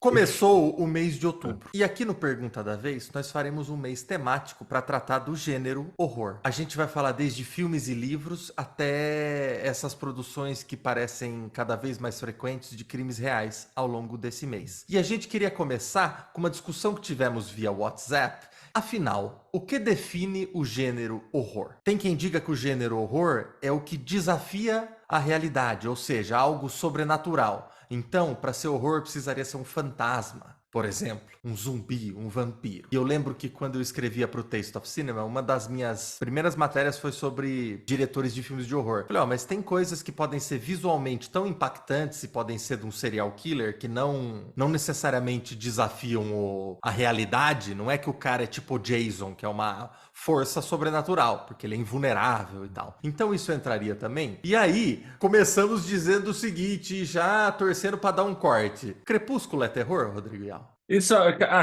Começou o mês de outubro. E aqui no Pergunta da Vez, nós faremos um mês temático para tratar do gênero horror. A gente vai falar desde filmes e livros até essas produções que parecem cada vez mais frequentes de crimes reais ao longo desse mês. E a gente queria começar com uma discussão que tivemos via WhatsApp. Afinal, o que define o gênero horror? Tem quem diga que o gênero horror é o que desafia a realidade, ou seja, algo sobrenatural. Então, para ser horror, precisaria ser um fantasma, por exemplo, um zumbi, um vampiro. E eu lembro que quando eu escrevia para o Taste of Cinema, uma das minhas primeiras matérias foi sobre diretores de filmes de horror. Falei, mas tem coisas que podem ser visualmente tão impactantes e podem ser de um serial killer que não necessariamente desafiam a realidade. Não é que o cara é tipo o Jason, que é uma força sobrenatural, porque ele é invulnerável e tal. Então isso entraria também? E aí, começamos dizendo o seguinte, já torcendo para dar um corte. Crepúsculo é terror, Rodrigo Ial? Isso,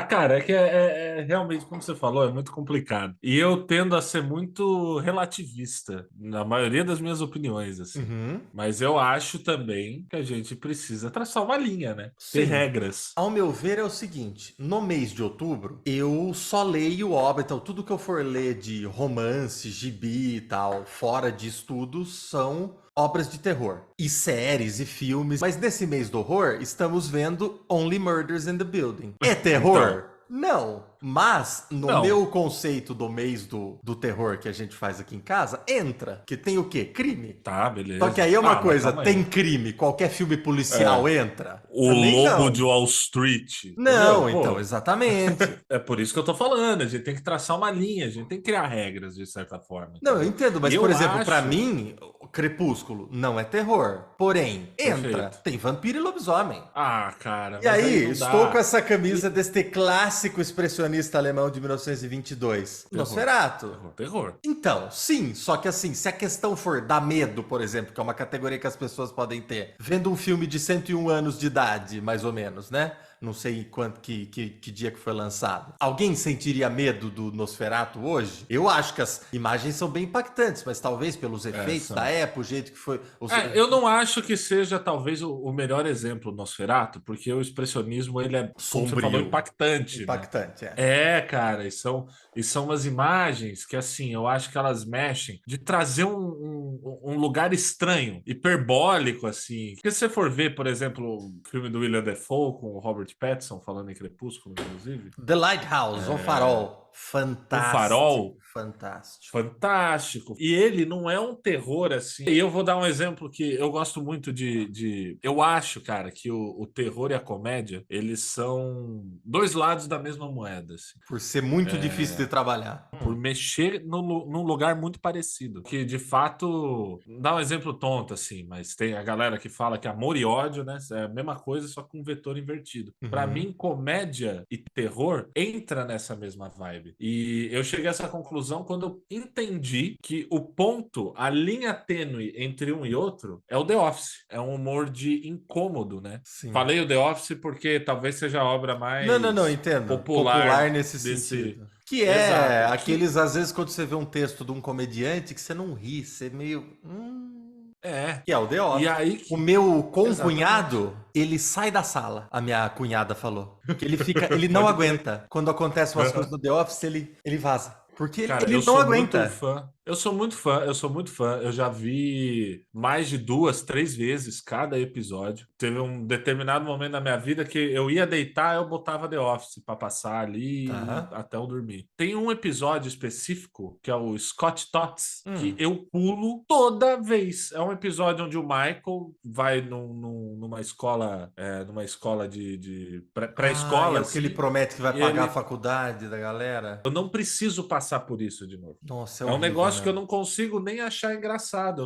cara, é realmente, como você falou, é muito complicado. E eu tendo a ser muito relativista na maioria das minhas opiniões, assim. Uhum. Mas eu acho também que a gente precisa traçar uma linha, né? Ter Sim. regras. Ao meu ver é o seguinte, no mês de outubro, eu só leio obra, então tudo que eu for ler de romance, gibi e tal, fora de estudos, são obras de terror. E séries e filmes. Mas nesse mês do horror, estamos vendo Only Murders in the Building. É Então, terror? Não. Mas, no não. meu conceito do mês do terror que a gente faz aqui em casa, entra. Que tem o quê? Crime. Tá, Só que beleza. aí é uma Ah, mas coisa, calma tem aí. crime, qualquer filme policial É, entra? o Também Lobo de não. Wall Street, entendeu? Não, então, Pô, exatamente. é por isso que eu tô falando. A gente tem que traçar uma linha, a gente tem que criar regras de certa forma, Não, eu entendeu? entendo, E mas, por eu exemplo, pra acho. mim, o Crepúsculo não é terror. Porém, entra. Perfeito. Tem vampiro e lobisomem. Ah, cara, E mas aí aí, não estou com dá. essa camisa E deste clássico expressionista alemão de 1922. terror, Nosferatu. terror, terror. Então, sim, só que assim, se a questão for dar medo, por exemplo, que é uma categoria que as pessoas podem ter, vendo um filme de 101 anos de idade, mais ou menos, né? Não sei quanto que dia que foi lançado. Alguém sentiria medo do Nosferatu hoje? Eu acho que as imagens são bem impactantes, mas talvez pelos É, efeitos da são. época, o jeito que foi. Eu não acho que seja talvez o melhor exemplo do Nosferatu, porque o expressionismo ele é, como você falou, Sombrio. impactante, né? Impactante, é. É, cara, e são umas imagens que, assim, eu acho que elas mexem de trazer um lugar estranho, hiperbólico, assim. Porque se você for ver, por exemplo, o filme do William Dafoe com o Robert Pattinson, falando em Crepúsculo, inclusive, The Lighthouse, O Farol. O Fantástico, Farol. fantástico. Fantástico. E ele não é um terror assim. E eu vou dar um exemplo que eu gosto muito Eu acho, cara, que o terror e a comédia, eles são dois lados da mesma moeda, assim. Por ser muito difícil de trabalhar. Por mexer num lugar muito parecido. Que, de fato, dá um exemplo tonto, assim, mas tem a galera que fala que amor e ódio, né? É a mesma coisa, só com um vetor invertido. Para Uhum. mim, comédia e terror entra nessa mesma vibe. E eu cheguei a essa conclusão quando eu entendi que o ponto, a linha tênue entre um e outro é o The Office. É um humor de incômodo, né? Sim. Falei o The Office porque talvez seja a obra Não, mais entendo. Popular popular nesse desse. sentido. Que é Exato. aqueles, às vezes, quando você vê um texto de um comediante que você não ri, você meio. É. Que é o The E Office. aí O que. meu Exatamente. concunhado, ele sai da sala, a minha cunhada falou. Que ele fica, ele não Pode crer. aguenta. Quando acontecem umas coisas no The Office, ele vaza. Porque Cara, ele eu não sou muito aguenta. fã. Eu sou muito fã, eu sou muito fã. Eu já vi mais de duas, três vezes cada episódio. Teve um determinado momento na minha vida que eu ia deitar, eu botava The Office para passar ali Tá. até eu dormir. Tem um episódio específico, que é o Scott Tots, que Hum. eu pulo toda vez. É um episódio onde o Michael vai numa escola de Ah, e pré-escola, é o que ele assim, promete que vai e pagar a ele faculdade da galera. eu não preciso passar por isso de novo. Nossa, é É um horrível negócio que eu mesmo. não consigo nem achar engraçado.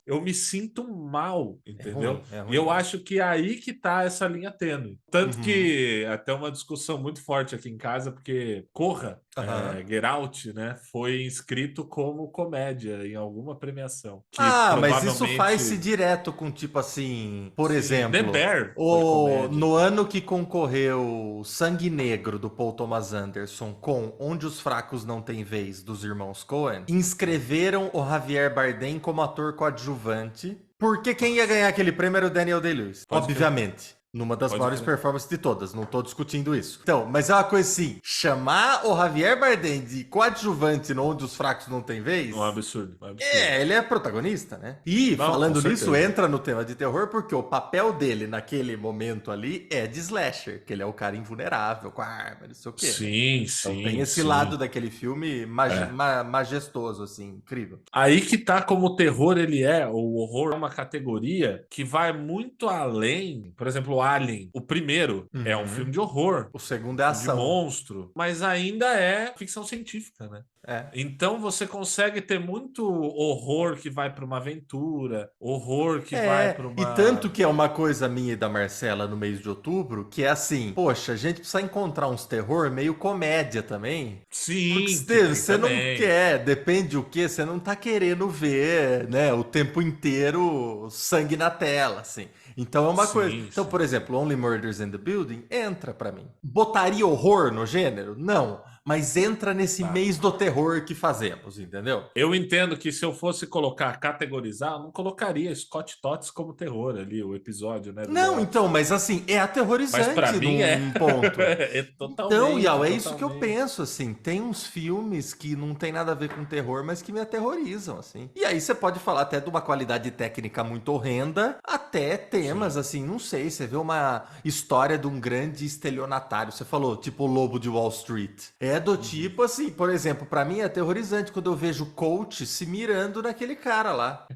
Eu me sinto mal, entendeu? É E ruim eu mesmo. acho que é aí que tá essa linha tênue. Tanto Uhum. que até uma discussão muito forte aqui em casa, porque Corra, Aham. Get Out, né, foi inscrito como comédia em alguma premiação. Que Ah, mas isso faz-se provavelmente, direto com tipo assim, por sim, The exemplo, Bear foi comédia. no ano que concorreu Sangue Negro do Paul Thomas Anderson com Onde os Fracos Não Têm Vez dos irmãos Coen, inscreveram o Javier Bardem como ator coadjuvante, porque quem ia ganhar aquele prêmio era o Daniel Day-Lewis, Pode crer. obviamente. Numa das Pode maiores crer. performances de todas, não tô discutindo isso. Então, mas é uma coisa assim, chamar o Javier Bardem de coadjuvante onde os fracos não têm vez... Um absurdo, um absurdo. É, ele é protagonista, né? E Não, com falando nisso, certeza. entra no tema de terror porque o papel dele naquele momento ali é de slasher, que ele é o cara invulnerável, com a arma, não sei o quê, né? Sim, Então tem sim, esse lado sim. daquele filme É. majestoso, assim, incrível. Aí que tá como o terror ele é, o horror é uma categoria que vai muito além. Por exemplo, o Alien, o primeiro, é um filme Uhum. de horror, O segundo é filme de ação. monstro, mas ainda é ficção científica, né? É. Então você consegue ter muito horror que vai para uma aventura, horror que vai É, para e tanto uma. que é uma coisa minha e da Marcela no mês de outubro, que é assim, poxa, a gente precisa encontrar uns terror meio comédia também. Porque Sim, que tem você não também. quer, depende o que, você não tá querendo ver, né, o tempo inteiro sangue na tela, assim. Então é uma coisa. Sim, Então, por sim. exemplo, Only Murders in the Building entra pra mim. Botaria horror no gênero? Não. Mas entra nesse Tá. mês do terror que fazemos, entendeu? Eu entendo que se eu fosse colocar, categorizar, eu não colocaria Scott Tots como terror ali, o episódio, né, do The Não, Office. então, mas assim, é Mas para aterrorizante mim é. num ponto. É Então, totalmente, Iau, é isso que eu totalmente. penso, assim. Tem uns filmes que não tem nada a ver com terror, mas que me aterrorizam, assim. E aí você pode falar até de uma qualidade técnica muito horrenda, até temas, Sim. assim, não sei. Você vê uma história de um grande estelionatário. Você falou, tipo o Lobo de Wall Street. É do Uhum. tipo, assim, por exemplo, pra mim é aterrorizante quando eu vejo o coach se mirando naquele cara lá.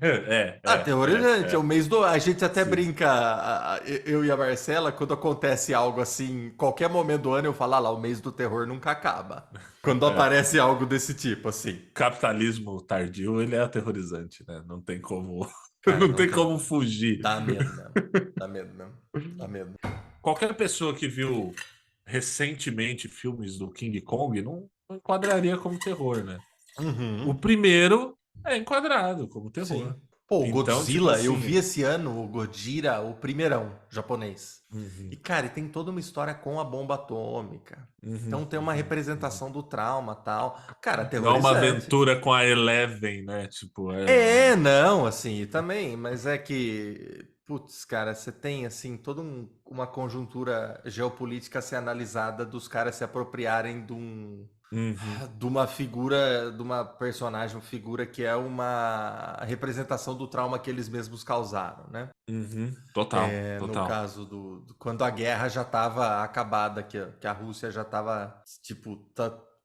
Aterrorizante, é o É. mês do. A gente até Sim. brinca, eu e a Marcela, quando acontece algo assim, qualquer momento do ano, eu falo, ah lá, o mês do terror nunca acaba. Quando É. aparece algo desse tipo, assim. Capitalismo tardio, ele é aterrorizante, né? Não tem como, Cara, não não tem tem. como fugir. Dá medo mesmo. Dá medo mesmo. Dá medo. Qualquer pessoa que viu recentemente filmes do King Kong não enquadraria como terror, né? O Uhum. primeiro é enquadrado como Sim. terror. Pô, o Então, tipo Godzilla, eu vi assim. esse ano o Gojira, o primeirão, japonês. E, Uhum, cara, tem toda uma história com a bomba atômica. uhum, Então tem uma uhum, uhum. representação do trauma tal. Cara, Não é uma aterrorizante. aventura com a Eleven, né? Tipo, É, não, assim, também, mas é que, putz, cara, você tem, assim, toda uma conjuntura geopolítica a ser analisada dos caras se apropriarem Uhum, de uma figura, de uma personagem, uma figura que é uma representação do trauma que eles mesmos causaram, né? uhum. Total, É, no total. caso quando a guerra já estava acabada, que a Rússia já estava, tipo,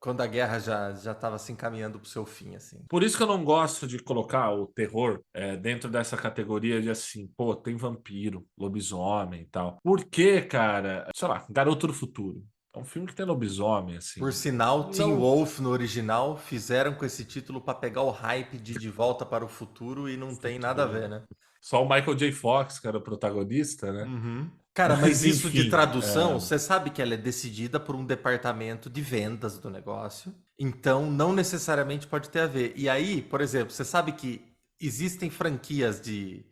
quando a guerra já estava se encaminhando para o seu fim, assim. Por isso que eu não gosto de colocar o terror dentro dessa categoria de assim, pô, tem vampiro, lobisomem e tal. Por quê, cara? Sei lá, Garoto do Futuro. É um filme que tem lobisomem, Por assim. sinal, Teen Não. Wolf no original fizeram com esse título para pegar o hype de Volta para o Futuro e não tem nada a ver, Futuro. né? Só o Michael J. Fox, que era o protagonista, né? Uhum. Cara, Mas mas isso de enfim. tradução, você sabe que ela é decidida por um departamento de vendas do negócio. Então, não necessariamente pode ter a ver. E aí, por exemplo, você sabe que existem franquias de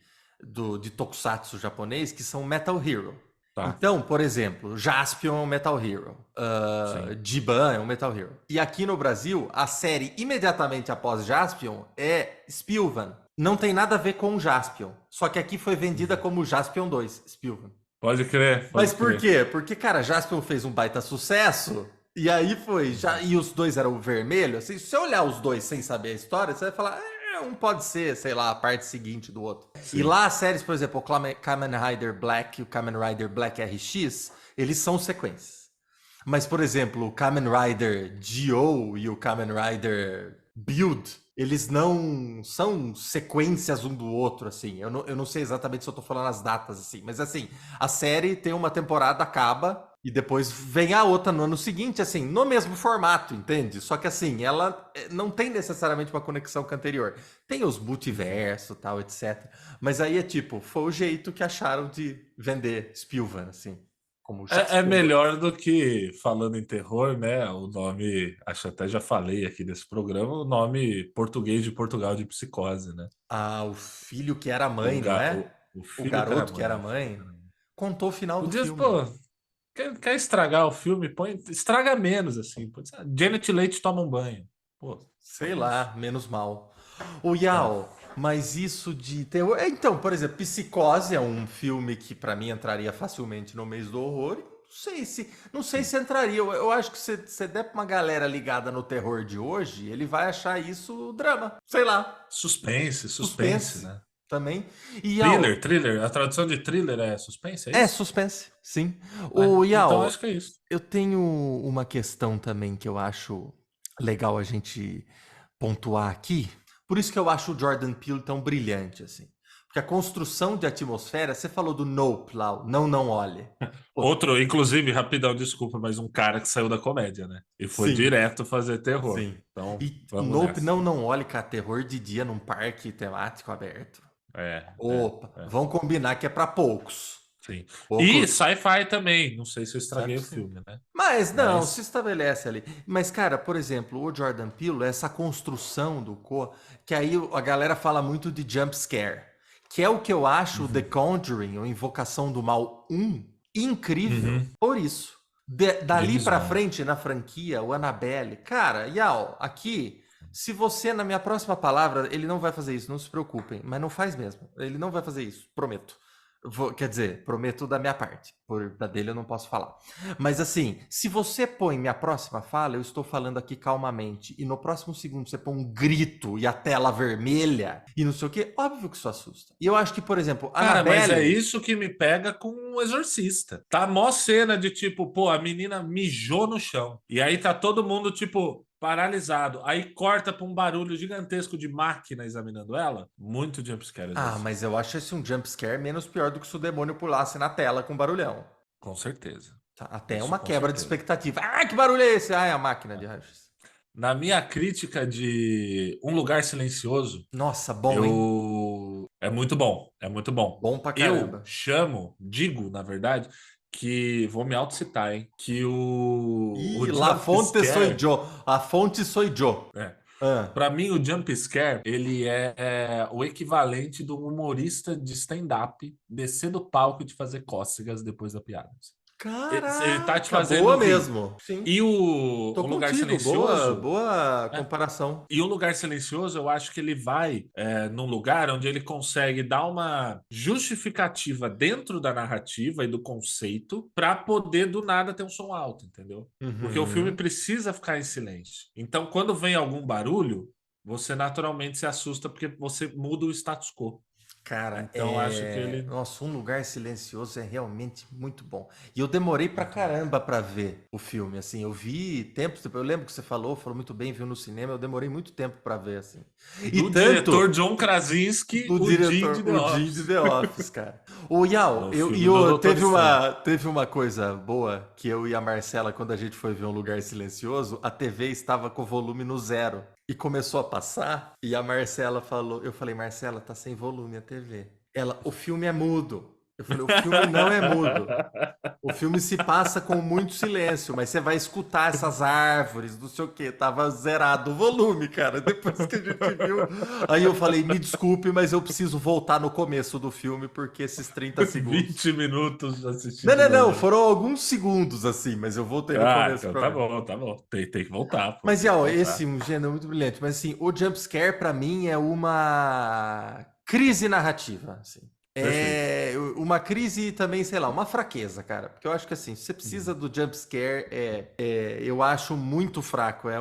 tokusatsu japonês que são Metal Hero. Tá, Então, por exemplo, Jaspion é um Metal Hero, sim. Giban é um Metal Hero. E aqui no Brasil, a série imediatamente após Jaspion é Spilvan. Não tem nada a ver com Jaspion, só que aqui foi vendida Uhum. como Jaspion 2, Spilvan. Pode crer, Mas pode por crer. quê? Porque, cara, Jaspion fez um baita sucesso, e aí foi, já, Uhum. e os dois eram vermelho, assim, se você olhar os dois sem saber a história, você vai falar, um pode ser, sei lá, a parte seguinte do outro. E Sim. lá as séries, por exemplo, o Kamen Rider Black e o Kamen Rider Black RX, eles são sequências. Mas, por exemplo, o Kamen Rider Dio e o Kamen Rider Build, eles não são sequências um do outro, assim. Eu não sei exatamente se eu tô falando as datas, assim. Mas, assim, a série tem uma temporada, acaba, e depois vem a outra no ano seguinte, assim, no mesmo formato, entende? Só que, assim, ela não tem necessariamente uma conexão com a anterior. Tem os Uhum. multiverso, tal, etc. Mas aí é tipo, foi o jeito que acharam de vender Spilvan, assim. Como É Jaspion 2. melhor do que, falando em terror, né? O nome, acho até já falei aqui nesse programa, o nome português de Portugal de Psicose, né? Ah, o filho que era mãe, não é? O O filho que era garoto que era mãe, o filho que mãe. era mãe. Contou o final do Podia, filme. pô, quer estragar o filme? Põe, estraga menos, assim. Pô, Janet Leigh toma um banho. Pô, Sei põe isso. lá, menos mal. O É. Yao, Mas isso de terror. Então, por exemplo, Psicose é um filme que pra mim entraria facilmente no mês do horror. Não sei se entraria. Eu acho que se você der pra uma galera ligada no terror de hoje, ele vai achar isso drama. Sei lá. Suspense, Suspense né? também. E Thriller, Yao, thriller. A tradução de thriller é suspense, é é isso? suspense, sim. É, O então Yao, acho que é isso. eu tenho uma questão também que eu acho legal a gente pontuar aqui. Por isso que eu acho o Jordan Peele tão brilhante, assim. Porque a construção de atmosfera, você falou do Nope lá, o Não, Não Olhe. Pô, Outro, inclusive, rapidão, desculpa, mas um cara que saiu da comédia, né? E foi sim, direto fazer terror. sim. Então, E vamos Nope, nessa. Não, Não Olhe, cara, terror de dia num parque temático aberto. É, é, Opa, é. vão combinar que é pra poucos. Sim. E Poucos, sci-fi também. Não sei se eu estraguei sabe? o filme, né? Mas não, se Mas. estabelece ali. Mas, cara, por exemplo, o Jordan Peele, essa construção do que aí a galera fala muito de jump scare, que é o que eu acho o The Uhum, Conjuring, ou Invocação do Mal um incrível uhum, por isso. Dali James pra Wan. frente, na franquia, o Annabelle, cara, Yao, aqui, se você, na minha próxima palavra, ele não vai fazer isso, não se preocupem, mas não faz mesmo. Ele não vai fazer isso, prometo. Quer dizer, prometo da minha parte, da dele eu não posso falar. Mas assim, se você põe minha próxima fala, eu estou falando aqui calmamente, e no próximo segundo você põe um grito e a tela vermelha e não sei o quê, óbvio que isso assusta. E eu acho que, por exemplo, Cara, mas é Annabelle. isso que me pega com o Exorcista. Tá mó cena de tipo, pô, a menina mijou no chão. E aí tá todo mundo, tipo, paralisado. Aí corta pra um barulho gigantesco de máquina examinando ela. Muito jumpscare Ah, Exorcista. mas eu acho esse um jump scare menos pior do que se o demônio pulasse na tela com barulhão. Com certeza. Tá? Até Isso uma com quebra de certeza. expectativa. Ah, que barulho é esse? Ah, é a máquina de raios. Na minha crítica de Um Lugar Silencioso, Nossa, bom, hein? eu. É muito bom. É muito bom. Bom pra Eu caramba. digo, na verdade, que. Vou me autocitar, hein? Que o Ih, La jump Fonte soy scare. yo. A fonte soy yo. É, Ah. para mim, o jump scare, ele é o equivalente do humorista de stand-up descer do palco e de fazer cócegas depois da piada. Ele tá te Caraca, fazendo boa rir. mesmo. Sim, E tô Um Lugar contigo. Boa, Silencioso. boa É, comparação. e Um Lugar Silencioso, eu acho que ele vai num lugar onde ele consegue dar uma justificativa dentro da narrativa e do conceito para poder do nada ter um som alto, entendeu? Porque o filme Uhum. precisa ficar em silêncio. Então, quando vem algum barulho, você naturalmente se assusta porque você muda o status quo. Cara, Então, acho que ele. Nossa, Um Lugar Silencioso é realmente muito bom. E eu demorei pra Muito bom. caramba pra ver o filme, assim. Eu vi tempos depois. Eu lembro que você falou muito bem, viu no cinema. Eu demorei muito tempo pra ver, assim. E Do tanto diretor John Krasinski, do o Jim de diretor, The o Jim de Office. The Office, cara. O Yao, O filme do Doutor Estranho. teve uma coisa boa que eu e a Marcela, quando a gente foi ver Um Lugar Silencioso, a TV estava com o volume no zero. E começou a passar, e a Marcela falou, eu falei, Marcela, tá sem volume a TV. Ela, o filme é mudo. Eu falei, o filme não é mudo. O filme se passa com muito silêncio, mas você vai escutar essas árvores, não sei o que, tava zerado o volume, cara, depois que a gente viu. Aí eu falei, me desculpe, mas eu preciso voltar no começo do filme, porque esses 30 segundos. 20 minutos Não, assistindo não, não, novela. foram alguns segundos assim, mas eu voltei no Ah, começo então pra tá ver. bom, tá bom. Tem que voltar, pô, Mas, tem que Yao, esse voltar. é um gênero muito brilhante, mas assim, o jumpscare pra mim é uma crise narrativa, assim. Perfeito. É uma crise e também, sei lá, uma fraqueza, cara. Porque eu acho que assim, se você precisa Uhum. do jumpscare, eu acho muito fraco. É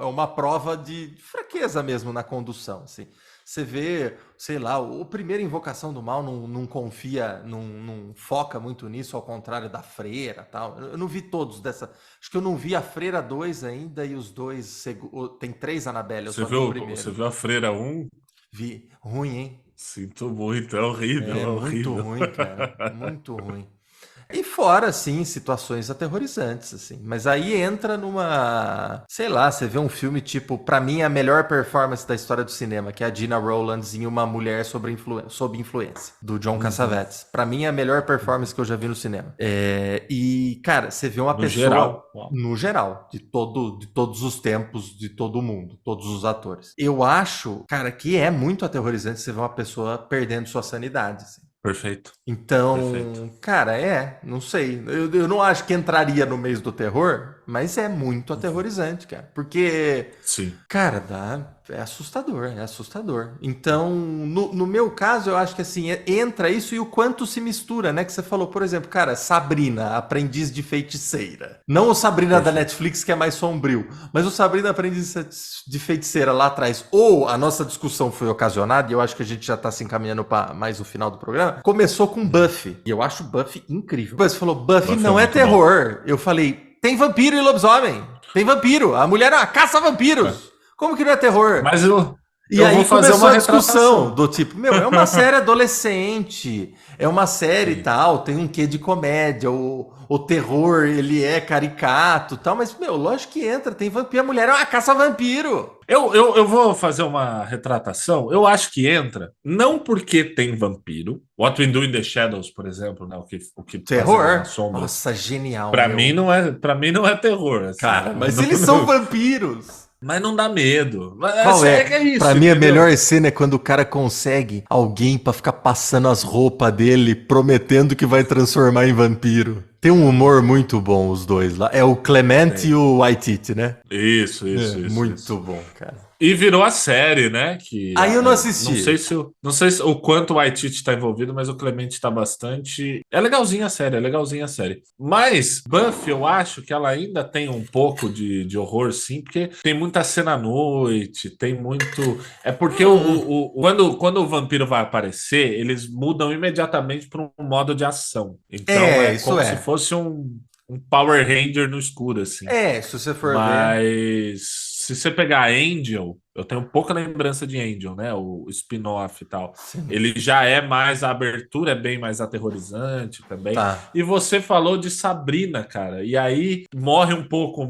uma prova de fraqueza mesmo na condução, assim. Você vê, sei lá, o primeiro Invocação do Mal não confia, não foca muito nisso, ao contrário da Freira tal. Eu não vi todos dessa. Acho que eu não vi a Freira 2 ainda e os dois. Tem três Annabelle, eu só vi o Você primeiro. viu a Freira 1? Vi. Ruim, hein? Sinto muito, é horrível, É é muito horrível. ruim, cara. Muito ruim. E fora, assim, situações aterrorizantes, assim. Mas aí entra numa. Sei lá, você vê um filme tipo, pra mim, a melhor performance da história do cinema, que é a Gina Rowlands em Uma Mulher sob Influência, do John Uhum, Cassavetes. Pra mim, é a melhor performance uhum. que eu já vi no cinema. E, cara, você vê uma No pessoa. geral, uau. No geral, de todos os tempos, de todo mundo, todos os atores. Eu acho, cara, que é muito aterrorizante você ver uma pessoa perdendo sua sanidade, assim. Perfeito, perfeito. Então, cara, não sei. Eu não acho que entraria no mês do terror, mas é muito aterrorizante, cara. Porque, Sim. cara, é assustador, é assustador. Então, no meu caso, eu acho que assim, entra isso e o quanto se mistura, né? Que você falou, por exemplo, cara, Sabrina, Aprendiz de Feiticeira. Não o Sabrina da Netflix, que é mais sombrio, mas o Sabrina Aprendiz de Feiticeira lá atrás. Ou a nossa discussão foi ocasionada, e eu acho que a gente já tá se encaminhando para mais o final do programa, começou com Buffy. E eu acho Buffy incrível. Você falou, Buffy não é terror. Eu falei, tem vampiro e lobisomem. Tem vampiro. A mulher caça vampiros. Como que não é terror? Mas E eu aí vou fazer começou uma a discussão retratação. do tipo, meu, é uma série adolescente, é uma série Sim. tal, tem um quê de comédia, o terror, ele é caricato tal, mas, meu, lógico que entra, tem vampiro, a mulher é uma caça-vampiro. Eu vou fazer uma retratação. Eu acho que entra, não porque tem vampiro. What We Do in the Shadows, por exemplo, né? O que fazemos nas Terror? sombras. Nossa, genial, Para meu. mim não é terror, assim. Cara, mas eles são vampiros. Mas não dá medo. Qual é? Que é isso, Pra mim, a entendeu? melhor cena é quando o cara consegue alguém pra ficar passando as roupas dele, prometendo que vai transformar em vampiro. Tem um humor muito bom os dois lá. É o Clement e o Waititi, né? Isso, Muito isso. bom, cara. E virou a série, né? Que Aí eu não não assisti. sei não sei o quanto o Waititi está envolvido, mas o Clemente está bastante. É legalzinha a série, é legalzinha a série. Mas Buffy, eu acho que ela ainda tem um pouco de horror, sim, porque tem muita cena à noite, tem muito. É porque quando o vampiro vai aparecer, eles mudam imediatamente para um modo de ação. Então é Isso como se é. fosse um Power Ranger no escuro, assim. Se você for ver. Mas se você pegar Angel, eu tenho pouca lembrança de Angel, né? O spin-off e tal. Sim. Ele já é mais, a abertura é bem mais aterrorizante também. Tá. E você falou de Sabrina, cara. E aí morre um pouco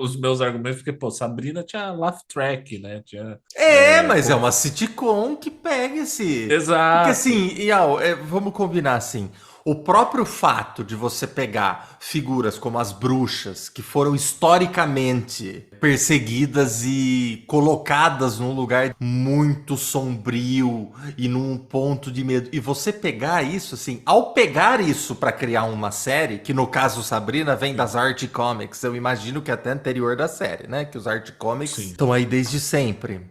os meus argumentos, porque, pô, Sabrina tinha laugh track, né? Tinha. Mas é uma sitcom que pega esse. Porque Exato. assim, vamos combinar assim. O próprio fato de você pegar figuras como as bruxas, que foram historicamente perseguidas e colocadas num lugar muito sombrio e num ponto de medo, e você pegar isso, assim, ao pegar isso para criar uma série, que no caso Sabrina vem das Art Comics, eu imagino que é até anterior da série, né? Que os Art Comics estão aí desde sempre.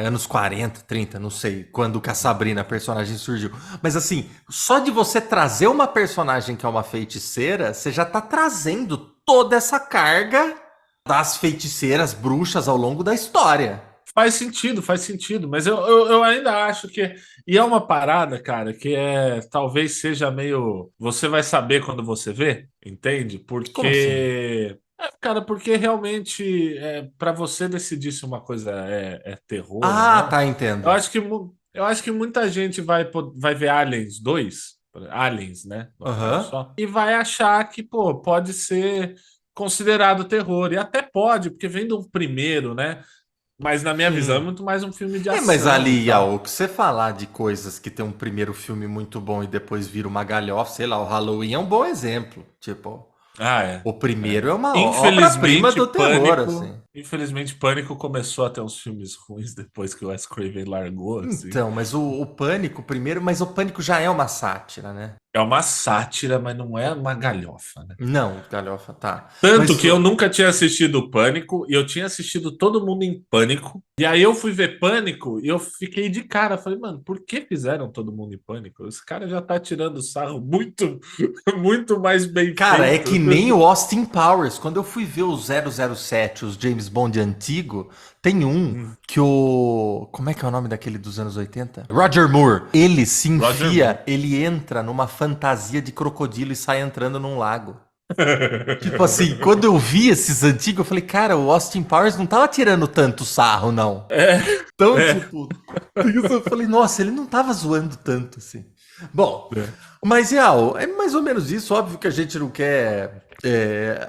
Anos 40, 30, não sei quando que a Sabrina, a personagem, surgiu. Mas assim, só de você trazer uma personagem que é uma feiticeira, você já tá trazendo toda essa carga das feiticeiras bruxas ao longo da história. Faz sentido, mas eu ainda acho que. E é uma parada, cara, que talvez seja meio. Você vai saber quando você vê, entende? Como assim? Cara, porque realmente, para você decidir se uma coisa é terror ou não, Tá, eu entendo. acho que, eu acho que muita gente vai ver Aliens 2, Aliens, né? No caso Aham. só, e vai achar que, pô, pode ser considerado terror. E até pode, porque vem do primeiro, né? Mas na minha visão é Sim. muito mais um filme de Mas ação e ali, tal. o que você falar de coisas que tem um primeiro filme muito bom e depois vira uma galhofa, sei lá, o Halloween é um bom exemplo. Tipo, Ah, é. o É. primeiro é uma obra-prima do terror, assim. Infelizmente, Pânico começou a ter uns filmes ruins depois que o Wes Craven largou, assim. Então, mas o Pânico primeiro, mas o Pânico já é uma sátira, né? É uma sátira, mas não é uma galhofa, né? Não, galhofa, tá. Tanto Mas que eu nunca tinha assistido Pânico e eu tinha assistido Todo Mundo em Pânico. E aí eu fui ver Pânico e eu fiquei de cara. Falei, mano, por que fizeram Todo Mundo em Pânico? Esse cara já tá tirando sarro muito, muito mais bem cara, é feito. que nem o Austin Powers. Quando eu fui ver o 007, os James Bond antigo, tem um que o... Como é que é o nome daquele dos anos 80? Roger Moore. Ele se Roger Moore. enfia, ele entra numa fantasia de crocodilo e sai entrando num lago. Tipo assim, quando eu vi esses antigos, eu falei, cara, o Austin Powers não tava tirando tanto sarro, não. É, Então, é. tipo, eu falei, nossa, ele não tava zoando tanto assim. Bom, É. mas Real, é mais ou menos isso. Óbvio que a gente não quer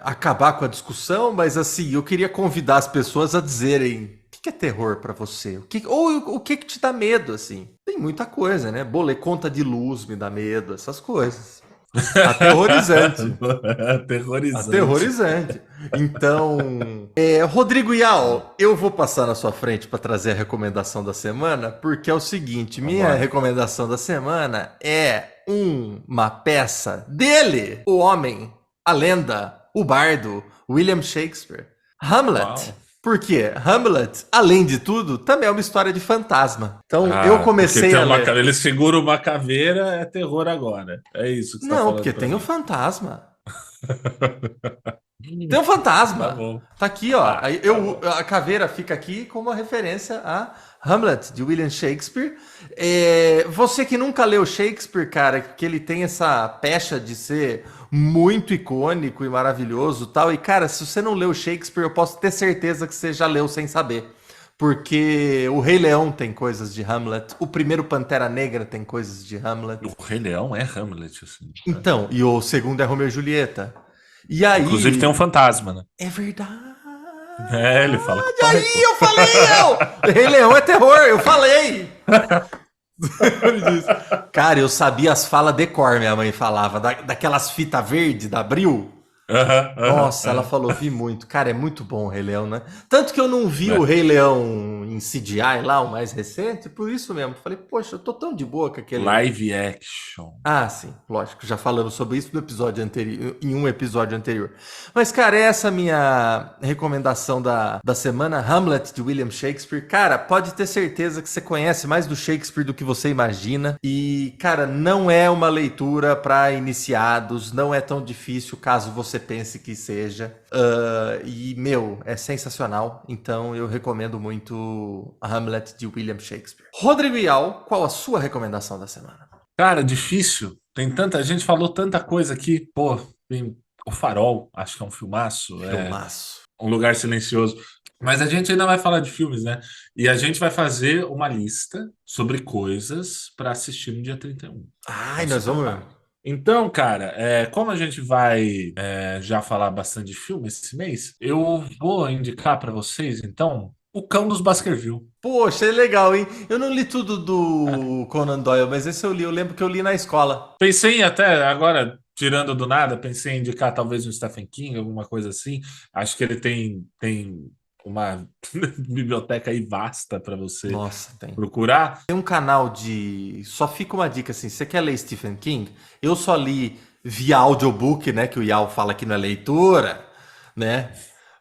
acabar com a discussão, mas assim, eu queria convidar as pessoas a dizerem o que é terror pra você? Ou o que te dá medo, assim? Tem muita coisa, né? Conta de luz me dá medo, essas coisas. Aterrorizante. Aterrorizante. Aterrorizante. Então, Rodrigo Ial, eu vou passar na sua frente para trazer a recomendação da semana, porque é o seguinte: minha Vambora. recomendação da semana é uma peça dele, o homem, a lenda, o bardo William Shakespeare. Hamlet. Uau. Por quê? Hamlet, além de tudo, também é uma história de fantasma. Então, eu comecei a ler... Eles seguram uma caveira, é terror agora. É isso que você tá Não, falando porque pra tem mim. o fantasma. Tem um Tá fantasma. bom. Tá aqui, ó. Tá, Aí tá bom. a caveira fica aqui como uma referência a Hamlet, de William Shakespeare. Você que nunca leu Shakespeare, cara, que ele tem essa pecha de ser muito icônico e maravilhoso e tal. E, cara, se você não leu Shakespeare, eu posso ter certeza que você já leu sem saber. Porque o Rei Leão tem coisas de Hamlet, o primeiro Pantera Negra tem coisas de Hamlet. O Rei Leão é Hamlet, assim. Então, e o segundo é Romeu e Julieta. E aí... Inclusive tem um fantasma, né? É verdade. É, ele fala com o E pai, aí, eu falei, Rei Leão é terror, eu falei. Ele disse, cara, eu sabia as falas de cor, minha mãe falava, daquelas fitas verde da Abril. Nossa, ela falou, vi muito. Cara, é muito bom o Rei Leão, né? Tanto que eu não vi o Rei Leão em CGI lá, o mais recente, por isso mesmo. Falei, poxa, eu tô tão de boa com aquele... Live action. Ah, sim, lógico, já falamos sobre isso no episódio anterior, em um episódio anterior. Mas, cara, essa é a minha recomendação da semana, Hamlet, de William Shakespeare. Cara, pode ter certeza que você conhece mais do Shakespeare do que você imagina. E, cara, não é uma leitura para iniciados, não é tão difícil caso você pense que seja. Meu, é sensacional. Então, eu recomendo muito Hamlet, de William Shakespeare. Rodrigo Ial, qual a sua recomendação da semana? Cara, difícil. Tem tanta gente, falou tanta coisa aqui. Pô, tem O Farol, acho que é um filmaço. Filmaço. Um Lugar Silencioso. Mas a gente ainda vai falar de filmes, né? E a gente vai fazer uma lista sobre coisas para assistir no dia 31. Ai, Então, nós vamos... Então, cara, como a gente vai já falar bastante de filme esse mês, eu vou indicar para vocês, então, O Cão dos Baskerville. Poxa, é legal, hein? Eu não li tudo do Conan Doyle, mas esse eu li. Eu lembro que eu li na escola. Pensei em até agora, tirando do nada, pensei em indicar talvez um Stephen King, alguma coisa assim. Acho que ele tem uma biblioteca aí vasta para você Nossa, tem. procurar. Tem um canal de... Só fica uma dica assim, você quer ler Stephen King? Eu só li via audiobook, né? Que o Yao fala que não é leitura, né?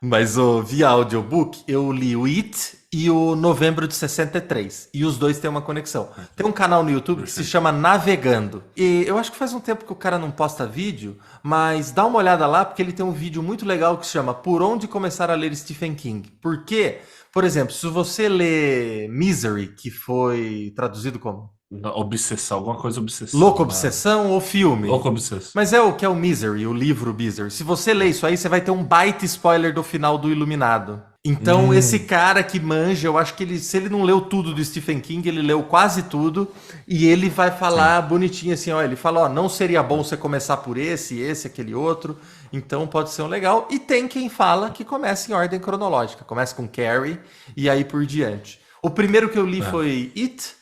Mas via audiobook, eu li o It e o Novembro de 63. E os dois têm uma conexão. Tem um canal no YouTube que se chama Navegando. E eu acho que faz um tempo que o cara não posta vídeo, mas dá uma olhada lá, porque ele tem um vídeo muito legal que se chama Por Onde Começar a Ler Stephen King. Por quê? Por exemplo, se você lê Misery, que foi traduzido como? Obsessão, alguma coisa obsessão. Louca Obsessão ou filme? Louca Obsessão. Mas é o que é o Misery, o livro Misery. Se você ler isso aí, você vai ter um baita spoiler do final do Iluminado. Então, esse cara que manja, eu acho que se ele não leu tudo do Stephen King, ele leu quase tudo, e ele vai falar bonitinho assim, ó, ele fala, ó, não seria bom você começar por esse, aquele outro, então pode ser um legal. E tem quem fala que começa em ordem cronológica, começa com Carrie e aí por diante. O primeiro que eu li foi It,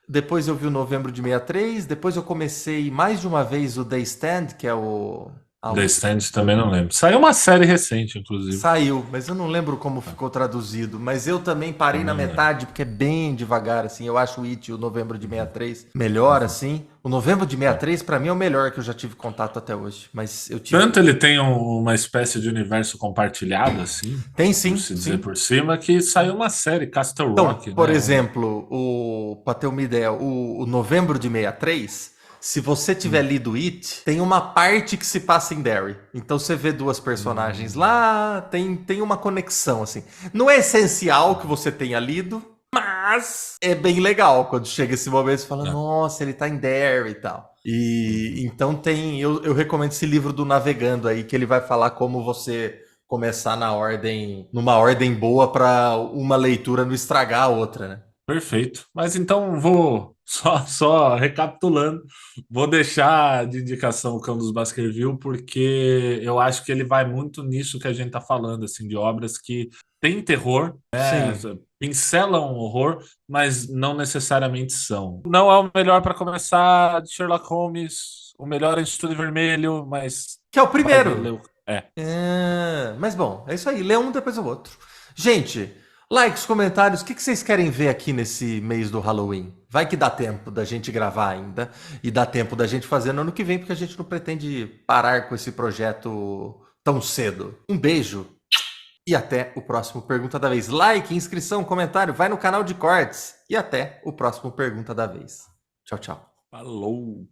depois eu vi o Novembro de 63, depois eu comecei mais de uma vez o The Stand, que é o... The Stand também não lembro. Saiu uma série recente, inclusive. Saiu, mas eu não lembro como ficou traduzido. Mas eu também parei na metade, porque é bem devagar, assim. Eu acho o It, o Novembro de 63, melhor, assim. O Novembro de 63, pra mim, é o melhor que eu já tive contato até hoje. Mas eu tive... Tanto ele tem uma espécie de universo compartilhado, assim. Tem sim, por se dizer sim. por cima, que saiu uma série, Castle Então, Rock. por né? exemplo, pra ter uma ideia, o Novembro de 63... Se você tiver lido It, tem uma parte que se passa em Derry. Então você vê duas personagens lá, tem uma conexão, assim. Não é essencial que você tenha lido, mas é bem legal quando chega esse momento você fala, nossa, ele tá em Derry e tal. E então eu recomendo esse livro do Navegando aí, que ele vai falar como você começar numa ordem boa para uma leitura não estragar a outra, né? Perfeito. Mas então vou, só recapitulando, vou deixar de indicação o Cão dos Baskerville, porque eu acho que ele vai muito nisso que a gente está falando, assim, de obras que tem terror, né? Sim. Pincelam horror, mas não necessariamente são. Não é o melhor para começar de Sherlock Holmes, o melhor é Estúdio Vermelho, mas... Que é o primeiro. É. Mas bom, é isso aí. Lê um, depois o outro. Gente, likes, comentários, o que vocês querem ver aqui nesse mês do Halloween? Vai que dá tempo da gente gravar ainda e dá tempo da gente fazer no ano que vem, porque a gente não pretende parar com esse projeto tão cedo. Um beijo e até o próximo Pergunta da Vez. Like, inscrição, comentário, vai no canal de cortes. E até o próximo Pergunta da Vez. Tchau, tchau. Falou!